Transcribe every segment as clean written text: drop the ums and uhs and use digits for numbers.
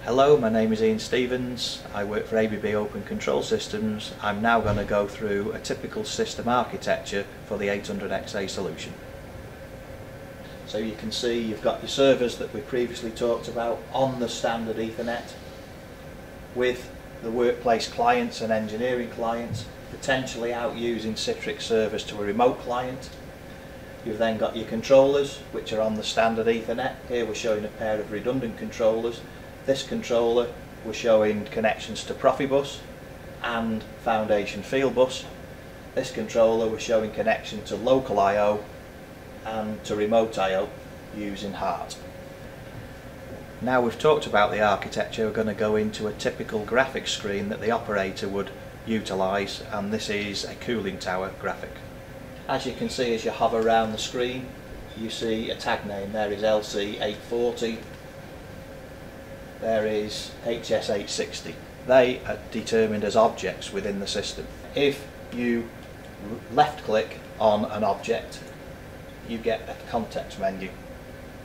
Hello, my name is Ian Stevens. I work for ABB Open Control Systems. I'm now going to go through a typical system architecture for the 800XA solution. So you can see you've got your servers that we previously talked about on the standard Ethernet with the workplace clients and engineering clients, potentially out using Citrix servers to a remote client. You've then got your controllers which are on the standard Ethernet. Here we're showing a pair of redundant controllers. This controller we're showing connections to Profibus and Foundation fieldbus. This controller we're showing connection to local I/O and to remote I/O using HART. Now we've talked about the architecture, we're going to go into a typical graphics screen that the operator would utilise, and this is a cooling tower graphic. As you can see, as you hover around the screen, you see a tag name. There is LC840. There is HS860. They are determined as objects within the system. If you left click on an object, you get a context menu.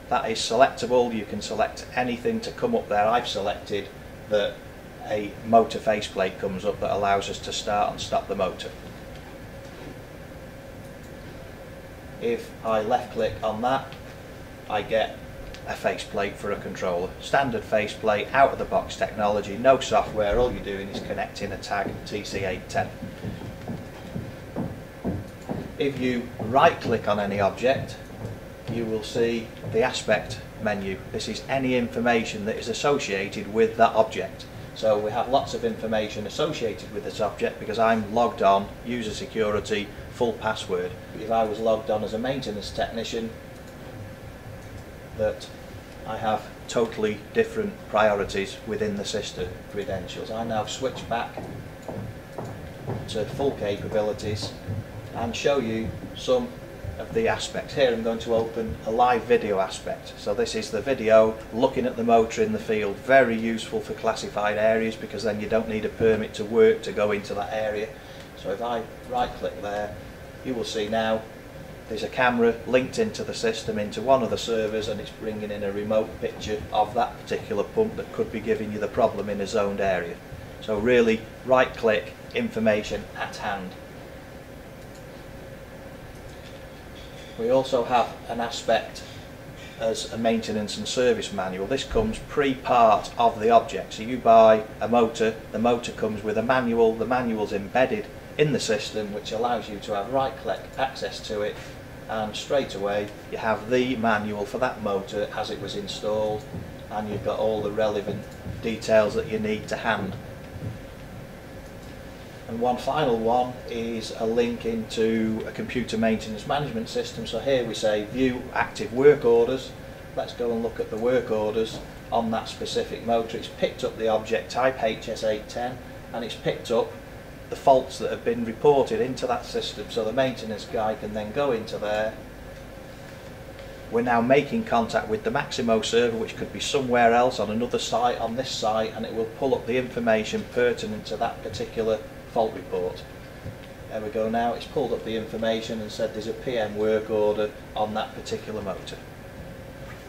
That is selectable. You can select anything to come up there. I've selected that a motor faceplate comes up that allows us to start and stop the motor. If I left click on that, I get a faceplate for a controller. Standard faceplate, out of the box technology, no software, all you're doing is connecting a tag TC810. If you right click on any object, you will see the aspect menu. This is any information that is associated with that object. So we have lots of information associated with this object because I'm logged on, user security, full password. If I was logged on as a maintenance technician, that I have totally different priorities within the system credentials. I now switch back to full capabilities and show you some of the aspects. Here I'm going to open a live video aspect. So this is the video looking at the motor in the field. Very useful for classified areas because then you don't need a permit to work to go into that area. So if I right click there, you will see now there's a camera linked into the system, into one of the servers, and it's bringing in a remote picture of that particular pump that could be giving you the problem in a zoned area. So really, right click, information at hand. We also have an aspect as a maintenance and service manual. This comes pre-part of the object. So you buy a motor, the motor comes with a manual, the manual's embedded in the system, which allows you to have right click access to it, and straight away you have the manual for that motor as it was installed, and you've got all the relevant details that you need to hand. And one final one is a link into a computer maintenance management system. So here we say view active work orders. Let's go and look at the work orders on that specific motor. It's picked up the object type HS810 and it's picked up the faults that have been reported into that system, so the maintenance guy can then go into there. We're now making contact with the Maximo server, which could be somewhere else on another site, on this site, and it will pull up the information pertinent to that particular fault report. There we go now, it's pulled up the information and said there's a PM work order on that particular motor.